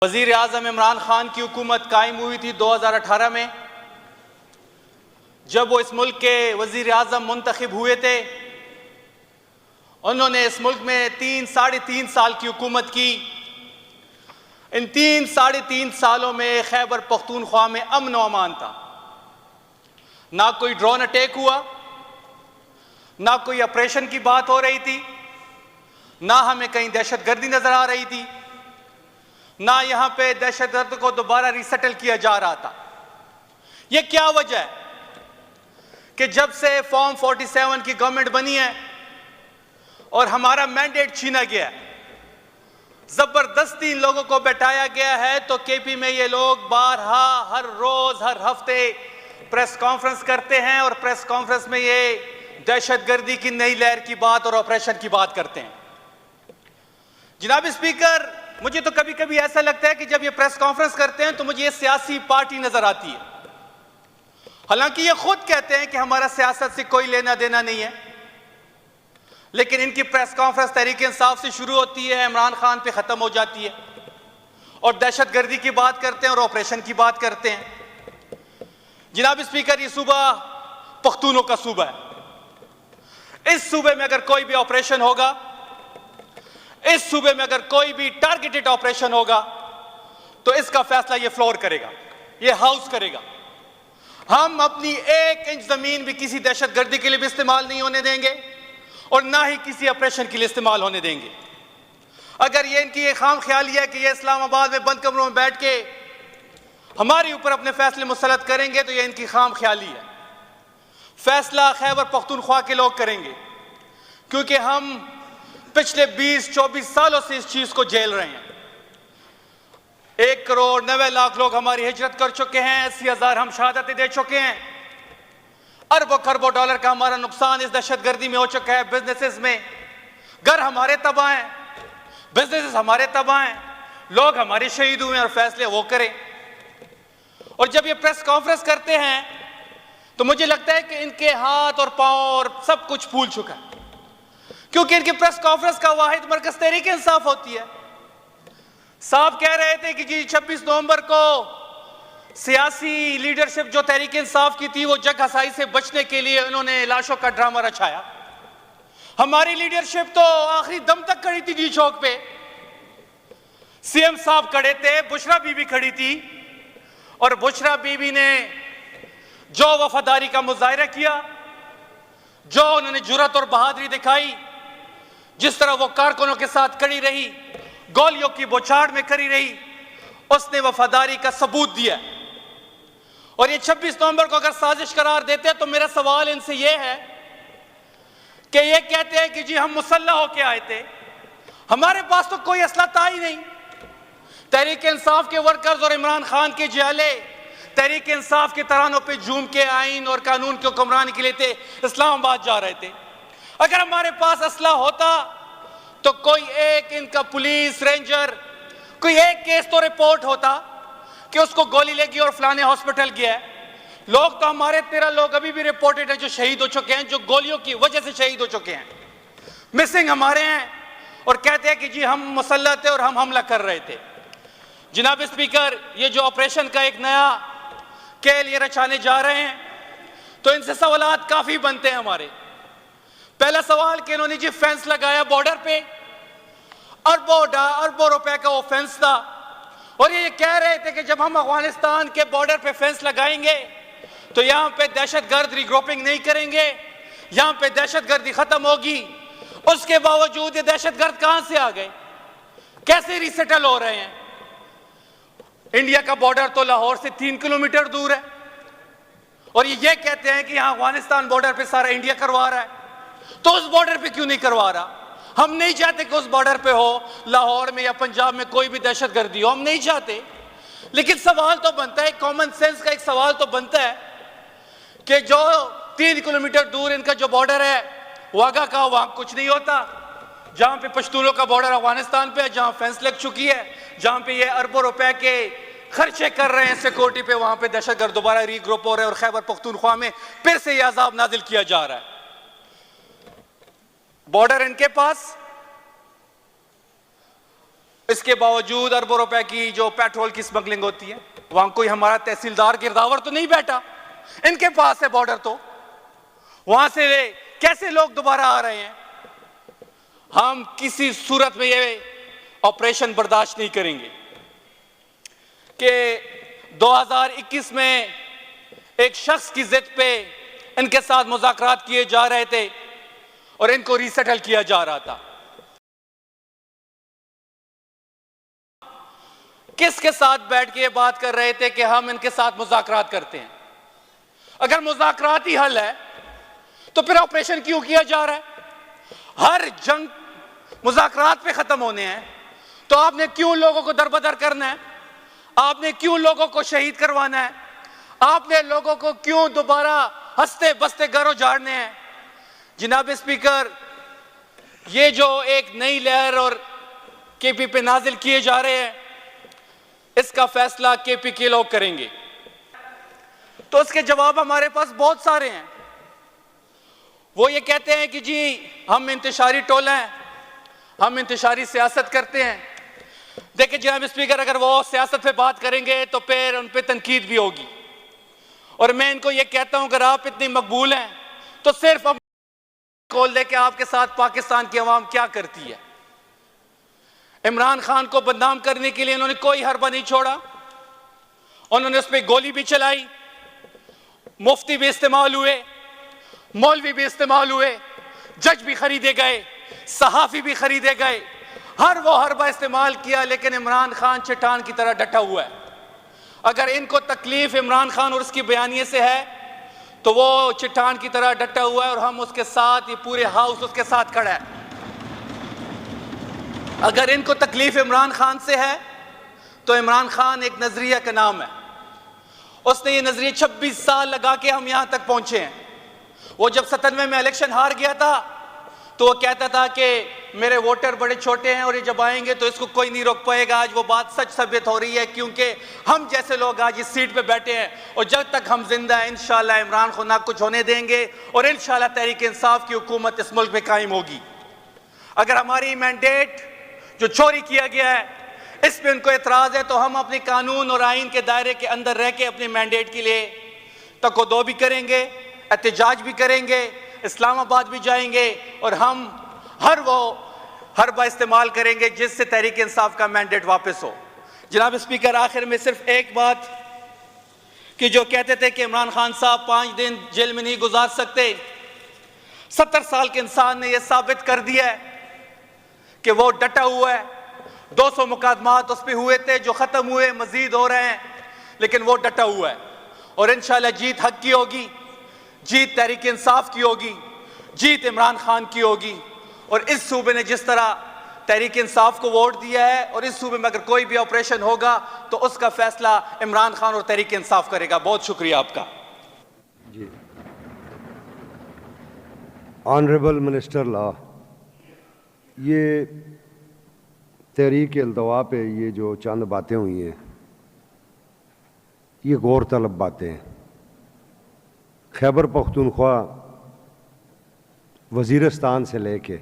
वज़ीर आज़म इमरान खान की हुकूमत कायम हुई थी 2018 में। जब वो इस मुल्क के वज़ीर आज़म मुंतखब हुए थे, उन्होंने इस मुल्क में साढ़े तीन साल की हुकूमत की। इन साढ़े तीन सालों में खैबर पख्तूनख्वा में अमन व अमान था। ना कोई ड्रोन अटैक हुआ, ना कोई ऑपरेशन की बात हो रही थी, ना हमें कहीं दहशतगर्दी नजर आ रही थी, ना यहां पे दहशतगर्द को दोबारा रिसेटल किया जा रहा था। यह क्या वजह है कि जब से फॉर्म 47 की गवर्नमेंट बनी है और हमारा मैंडेट छीना गया है, जबरदस्ती इन लोगों को बैठाया गया है, तो केपी में ये लोग बारहा हर रोज हर हफ्ते प्रेस कॉन्फ्रेंस करते हैं और प्रेस कॉन्फ्रेंस में ये दहशतगर्दी की नई लहर की बात और ऑपरेशन की बात करते हैं। जनाब स्पीकर, मुझे तो कभी कभी ऐसा लगता है कि जब ये प्रेस कॉन्फ्रेंस करते हैं तो मुझे ये सियासी पार्टी नजर आती है। हालांकि ये खुद कहते हैं कि हमारा सियासत से कोई लेना देना नहीं है, लेकिन इनकी प्रेस कॉन्फ्रेंस तहरीक इंसाफ से शुरू होती है, इमरान खान पे खत्म हो जाती है और दहशतगर्दी की बात करते हैं और ऑपरेशन की बात करते हैं। जनाब स्पीकर, ये सूबा पख्तूनों का सूबा है। इस सूबे में अगर कोई भी ऑपरेशन होगा, इस सूबे में अगर कोई भी टारगेटेड ऑपरेशन होगा, तो इसका फैसला ये फ्लोर करेगा, ये हाउस करेगा। हम अपनी एक इंच जमीन भी किसी दहशतगर्दी के लिए भी इस्तेमाल नहीं होने देंगे और ना ही किसी ऑपरेशन के लिए इस्तेमाल होने देंगे। अगर ये इनकी ये खाम ख्याली है कि ये इस्लामाबाद में बंद कमरों में बैठ के हमारे ऊपर अपने फैसले मुसलत करेंगे, तो ये इनकी खाम ख्याली है। फैसला खैबर पख्तूनख्वा के लोग करेंगे, क्योंकि हम पिछले 20-24 सालों से इस चीज को झेल रहे हैं। 1,90,00,000 लोग हमारी हिजरत कर चुके हैं, 80,000 हम शहादतें दे चुके हैं, अरबों खरबों डॉलर का हमारा नुकसान इस दहशतगर्दी में हो चुका है। बिजनेसेस में घर हमारे तबाह हैं, बिजनेसेस हमारे तबाह हैं, लोग हमारे शहीद हुए हैं और फैसले वो करें। और जब ये प्रेस कॉन्फ्रेंस करते हैं तो मुझे लगता है कि इनके हाथ और पांव और सब कुछ फूल चुका है, क्योंकि इनकी प्रेस कॉन्फ्रेंस का वाहिद मरकज तहरीक इंसाफ होती है। साहब कह रहे थे कि जी 26 नवंबर को सियासी लीडरशिप जो तहरीक इंसाफ की थी, वो जग हसाई से बचने के लिए उन्होंने लाशों का ड्रामा रचाया। हमारी लीडरशिप तो आखिरी दम तक खड़ी थी डी चौक पे। सीएम साहब खड़े थे, बुशरा बीबी खड़ी थी, और बुशरा बीबी ने जो वफादारी का मुजाहिरा किया, जो उन्होंने जुर्रत और बहादुरी दिखाई, जिस तरह वो कारकुनों के साथ खड़ी रही, गोलियों की बौछार में खड़ी रही, उसने वफादारी का सबूत दिया। और ये 26 नवंबर को अगर साजिश करार देते हैं, तो मेरा सवाल इनसे ये है कि ये कहते हैं कि जी हम मुसल्लह होके आए थे, हमारे पास तो कोई असला था ही नहीं। तहरीक इंसाफ के वर्कर्स और इमरान खान के जियाले तहरीक इंसाफ के तरानों पे झूम के आइन और कानून की हुक्मरानी के लिए थे इस्लामाबाद जा रहे थे। अगर हमारे पास असला होता तो कोई एक इनका पुलिस रेंजर, कोई एक केस तो रिपोर्ट होता कि उसको गोली लगी और फलाने हॉस्पिटल गया है। लोग तो हमारे 13 लोग अभी भी रिपोर्टेड है जो शहीद हो चुके हैं, जो गोलियों की वजह से शहीद हो चुके हैं। मिसिंग हमारे हैं और कहते हैं कि जी हम मुसल्लह थे और हम हमला कर रहे थे। जनाब स्पीकर, ये जो ऑपरेशन का एक नया खेल ये रचाने जा रहे हैं, तो इनसे सवालात काफी बनते हैं हमारे। पहला सवाल कि इन्होंने जी फेंस लगाया बॉर्डर पे, अरबों रुपए का वो फेंस था, और ये कह रहे थे कि जब हम अफगानिस्तान के बॉर्डर पे फेंस लगाएंगे तो यहां पे दहशतगर्द रिग्रुपिंग नहीं करेंगे, यहां पे दहशतगर्दी खत्म होगी। उसके बावजूद ये दहशतगर्द कहां से आ गए, कैसे रिसेटल हो रहे हैं? इंडिया का बॉर्डर तो लाहौर से 3 किलोमीटर दूर है, और ये कहते हैं कि यहां अफगानिस्तान बॉर्डर पे सारा इंडिया करवा रहा है। तो उस बॉर्डर पे क्यों नहीं करवा रहा? हम नहीं चाहते कि उस बॉर्डर पे हो, लाहौर में या पंजाब में कोई भी दहशतगर्दी हो, हम नहीं चाहते। लेकिन सवाल तो बनता है, कॉमन सेंस का एक सवाल तो बनता है कि जो 3 किलोमीटर दूर इनका जो बॉर्डर है वाघा का, वहां कुछ नहीं होता। जहां पे पश्तूनों का बॉर्डर अफगानिस्तान पे है, जहां फेंस लग चुकी है, जहां पे ये अरबों रुपए के खर्चे कर रहे हैं सिक्योरिटी पे, वहां पे दहशतगर्द दोबारा रीग्रुप हो रहे हैं और खैबर पख्तूनख्वा में फिर से यह अजाब नाजिल किया जा रहा है। बॉर्डर इनके पास, इसके बावजूद अरबों रुपए की जो पेट्रोल की स्मगलिंग होती है, वहां कोई हमारा तहसीलदार गिरदावर तो नहीं बैठा, इनके पास है बॉर्डर, तो वहां से कैसे लोग दोबारा आ रहे हैं? हम किसी सूरत में ये ऑपरेशन बर्दाश्त नहीं करेंगे कि 2021 में एक शख्स की जिद पे इनके साथ मुज़ाकरात किए जा रहे थे और इनको रीसेटल किया जा रहा था। किसके साथ बैठ के ये बात कर रहे थे कि हम इनके साथ मुज़ाकरात करते हैं? अगर मुज़ाकरात ही हल है तो फिर ऑपरेशन क्यों किया जा रहा है? हर जंग मुज़ाकरात पे खत्म होने हैं, तो आपने क्यों लोगों को दरबदर करना है? आपने क्यों लोगों को शहीद करवाना है? आपने लोगों को क्यों दोबारा हंसते बसते घर उजाड़ने हैं? जनाब स्पीकर, ये जो एक नई लहर और केपी पे नाजिल किए जा रहे हैं, इसका फैसला केपी के लोग करेंगे। तो उसके जवाब हमारे पास बहुत सारे हैं। वो ये कहते हैं कि जी हम इंतशारी टोला हैं, हम इंतशारी सियासत करते हैं। देखिए जनाब स्पीकर, अगर वो सियासत पे बात करेंगे तो फिर उन पे तनकीद भी होगी, और मैं इनको ये कहता हूं अगर आप इतनी मकबूल हैं तो सिर्फ अब खोल दे कि आपके साथ पाकिस्तान की अवाम क्या करती है। इमरान खान को बदनाम करने के लिए इन्होंने कोई हरबा नहीं छोड़ा, उन्होंने उस पर गोली भी चलाई, मुफ्ती भी इस्तेमाल हुए, मौलवी भी इस्तेमाल हुए, जज भी खरीदे गए, सहाफी भी खरीदे गए, हर वो हरबा इस्तेमाल किया, लेकिन इमरान खान चट्टान की तरह डटा हुआ है। अगर इनको तकलीफ इमरान खान और उसकी बयानिए से है तो वो चट्टान की तरह डटा हुआ है और हम उसके साथ, ये पूरे हाउस उसके साथ खड़ा है। अगर इनको तकलीफ इमरान खान से है तो इमरान खान एक नजरिया का नाम है, उसने ये नजरिया 26 साल लगा के हम यहां तक पहुंचे हैं। वो जब 97 में इलेक्शन हार गया था तो वो कहता था कि मेरे वोटर बड़े छोटे हैं और ये जब आएंगे तो इसको कोई नहीं रोक पाएगा। आज वो बात सच साबित हो रही है, क्योंकि हम जैसे लोग आज इस सीट पे बैठे हैं और जब तक हम जिंदा हैं इंशाल्लाह इमरान को ना कुछ होने देंगे और इंशाल्लाह तहरीक इंसाफ की हुकूमत इस मुल्क में कायम होगी। अगर हमारी मैंडेट जो चोरी किया गया है इस पे उनको एतराज है तो हम अपने कानून और आइन के दायरे के अंदर रह के अपने मैंडेट के लिए तकोदो भी करेंगे, एहतजाज भी करेंगे, इस्लामाबाद भी जाएंगे और हम हर वो हरबा इस्तेमाल करेंगे जिससे तहरीक इंसाफ का मैंडेट वापस हो। जनाब स्पीकर, आखिर में सिर्फ एक बात कि जो कहते थे कि इमरान खान साहब 5 दिन जेल में नहीं गुजार सकते, 70 साल के इंसान ने यह साबित कर दिया है कि वो डटा हुआ है। 200 मुकदमात उस पर हुए थे जो खत्म हुए, मजीद हो रहे हैं, लेकिन वो डटा हुआ है और इंशाल्लाह जीत हक की होगी, जीत तहरीक इंसाफ की होगी, जीत इमरान खान की होगी। और इस सूबे ने जिस तरह तहरीक इंसाफ को वोट दिया है और इस सूबे में अगर कोई भी ऑपरेशन होगा तो उसका फैसला इमरान खान और तहरीक इंसाफ करेगा। बहुत शुक्रिया आपका। जी, ऑनरेबल मिनिस्टर लॉ, ये तहरीक अल्तवा पे ये जो चंद बातें हुई हैं ये गौर तलब बातें हैं। खैबर पख्तूनख्वा वज़ीरिस्तान से लेके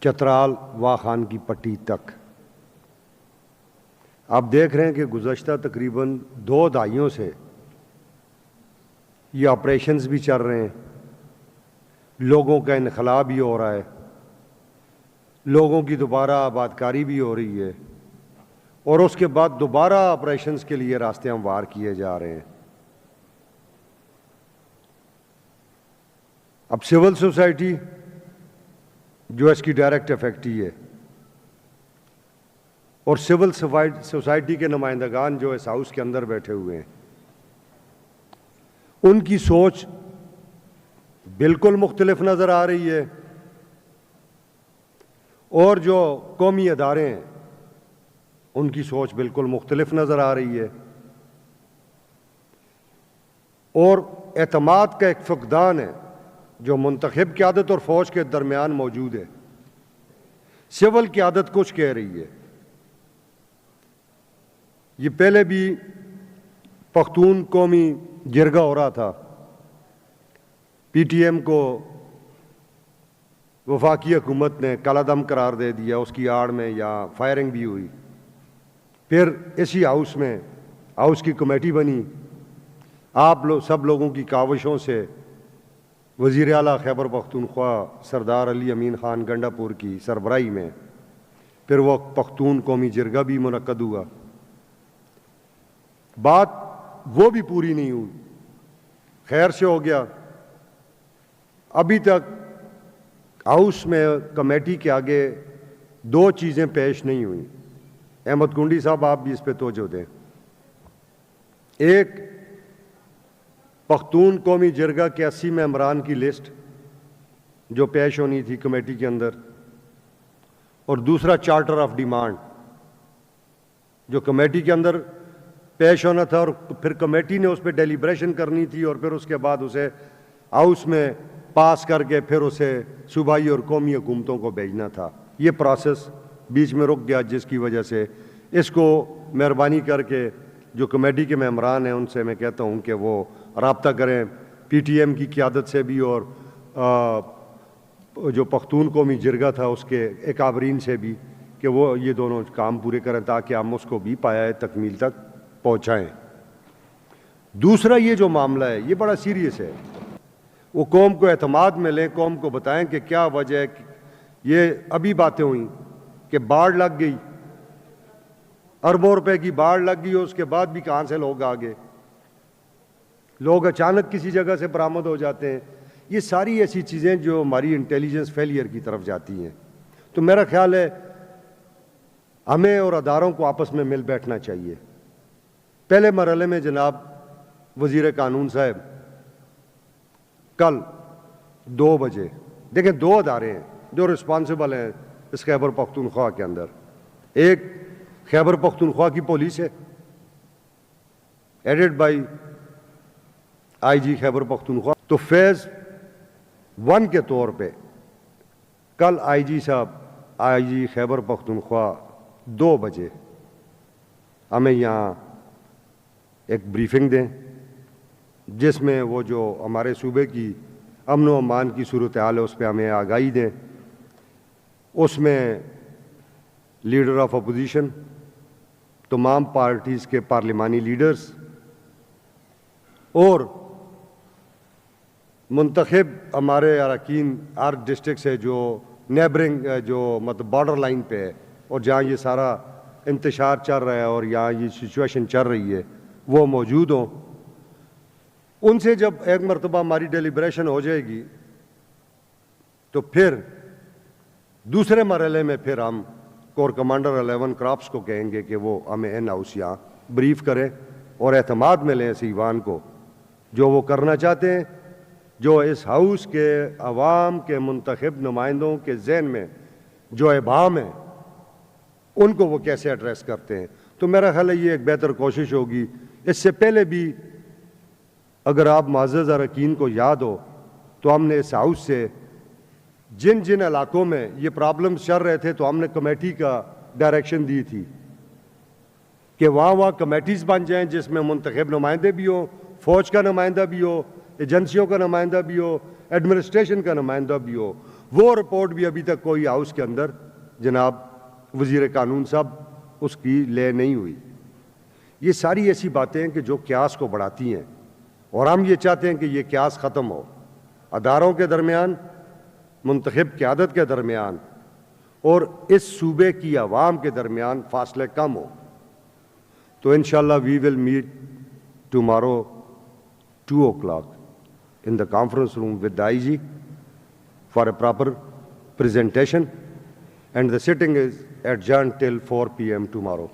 चतराल वा खान की पट्टी तक आप देख रहे हैं कि गुज़श्ता तकरीबन 2 दहाइयों से ये ऑपरेशंस भी चल रहे हैं, लोगों का इनखला भी हो रहा है, लोगों की दोबारा आबादकारी भी हो रही है और उसके बाद दोबारा ऑपरेशंस के लिए रास्ते हमवार किए जा रहे हैं। अब सिविल सोसाइटी जो इसकी डायरेक्ट इफेक्टी है और सिविल सोसाइटी के नुमाइंदगान जो इस हाउस के अंदर बैठे हुए हैं, उनकी सोच बिल्कुल मुख्तलिफ नज़र आ रही है और जो कौमी अदारे हैं उनकी सोच बिल्कुल मुख्तलिफ नज़र आ रही है और एतमाद का एक फुकदान है जो मुंतखब क़यादत और फ़ौज के दरमियान मौजूद है। सिविल क़यादत कुछ कह रही है। ये पहले भी पख्तून कौमी जिरगा हो रहा था, PTM को वफाकी हुकूमत ने कालादम करार दे दिया, उसकी आड़ में यहाँ फायरिंग भी हुई। फिर इसी हाउस में हाउस की कमेटी बनी, आप लोग सब लोगों की काविशों से वज़ीर आला खैबर पख्तूनख्वा सरदार अली अमीन ख़ान गंडापुर की सरबराही में फिर वो पख्तून कौमी जिरगा भी मुनक्कद हुआ। बात वो भी पूरी नहीं हुई, खैर से हो गया। अभी तक हाउस में कमेटी के आगे दो चीज़ें पेश नहीं हुई। अहमद कुंडी साहब, आप भी इस पर तवज्जो दें। एक, पख्तून कौमी जिरगा के 80 मेंबरान की लिस्ट जो पेश होनी थी कमेटी के अंदर, और दूसरा चार्टर ऑफ डिमांड जो कमेटी के अंदर पेश होना था, और फिर कमेटी ने उस पर डेलिब्रेशन करनी थी और फिर उसके बाद उसे हाउस में पास करके फिर उसे सूबाई और कौमी हुकूमतों को भेजना था। ये प्रोसेस बीच में रुक गया, जिसकी वजह से इसको मेहरबानी करके जो कमेटी के मेंबरान हैं उनसे मैं कहता हूँ कि वो राब्ता करें PTM की क़यादत से भी और जो पख्तून कौमी जिरगा था उसके एकाबरीन से भी, कि वो ये दोनों काम पूरे करें ताकि हम उसको भी पाया तकमील तक पहुँचाएँ। दूसरा, ये जो मामला है ये बड़ा सीरियस है, वो कौम को एतमाद में लें, कौम को बताएं कि क्या वजह है। ये अभी बातें हुई कि बाढ़ लग गई, अरबों रुपए की बाढ़ लग गई, उसके बाद भी कहाँ से लोग आ गए, लोग अचानक किसी जगह से बरामद हो जाते हैं। ये सारी ऐसी चीज़ें जो हमारी इंटेलिजेंस फेलियर की तरफ जाती हैं। तो मेरा ख्याल है हमें और अदारों को आपस में मिल बैठना चाहिए। पहले मरहले में जनाब वज़ीर कानून साहब कल 2 बजे, देखें 2 अदारे हैं जो रिस्पॉन्सिबल हैं इस खैबर पख्तूनख्वा के अंदर। एक खैबर पख्तूनख्वा की पुलिस है, aided by IG Khyber Pakhtunkhwa. तो फेज़ 1 के तौर पे कल IG साहब, IG खैबर पख्तूनख्वा 2 बजे हमें यहाँ एक ब्रीफिंग दें, जिसमें वो जो हमारे सूबे की अमन व अमान की सूरत हाल है उस पर हमें आगाही दें। उसमें लीडर ऑफ अपोजिशन, तमाम पार्टीज़ के पार्लिमानी लीडर्स और मुंतखब हमारे अरकान 8 डिस्ट्रिक्ट से जो नेबरिंग जो मतलब बॉर्डर लाइन पे है और जहाँ ये सारा इंतशार चल रहा है और यहाँ ये सिचुएशन चल रही है, वो मौजूद हों। उनसे जब एक मरतबा हमारी डेलिब्रेशन हो जाएगी तो फिर दूसरे मरहले में फिर हम कोर कमांडर 11 क्रॉप्स को कहेंगे कि वो हमें इन हाउस यहाँ ब्रीफ करें और एतमाद में लें इस ईवान को, जो वो करना चाहते हैं, जो इस हाउस के अवाम के मुंतखब नुमाइंदों के जहन में जो इबाम है उनको वो कैसे एड्रेस करते हैं। तो मेरा ख्याल है ये एक बेहतर कोशिश होगी। इससे पहले भी अगर आप माज़ज़ अरकान को याद हो तो हमने इस हाउस से जिन जिन इलाकों में ये प्रॉब्लम्स चल रहे थे तो हमने कमेटी का डायरेक्शन दी थी कि वहाँ कमेटीज़ बन जाएं जिसमें मुंतखब नुमाइंदे भी हो, फ़ौज का नुमाइंदा भी हो, एजेंसियों का नुमाइंदा भी हो, एडमिनिस्ट्रेशन का नुमाइंदा भी हो। वो रिपोर्ट भी अभी तक कोई हाउस के अंदर जनाब वज़ीर कानून साहब उसकी ले नहीं हुई। ये सारी ऐसी बातें हैं कि जो क्यास को बढ़ाती हैं और हम ये चाहते हैं कि ये क्यास ख़त्म हो। अदारों के दरमियान, मुंतखब क़यादत के दरमियान और इस सूबे की आवाम के दरमियान फासले कम हो। तो इंशाअल्लाह we will meet tomorrow 2 o'clock in the conference room with the IG for a proper presentation, and the sitting is adjourned till 4 p.m. tomorrow.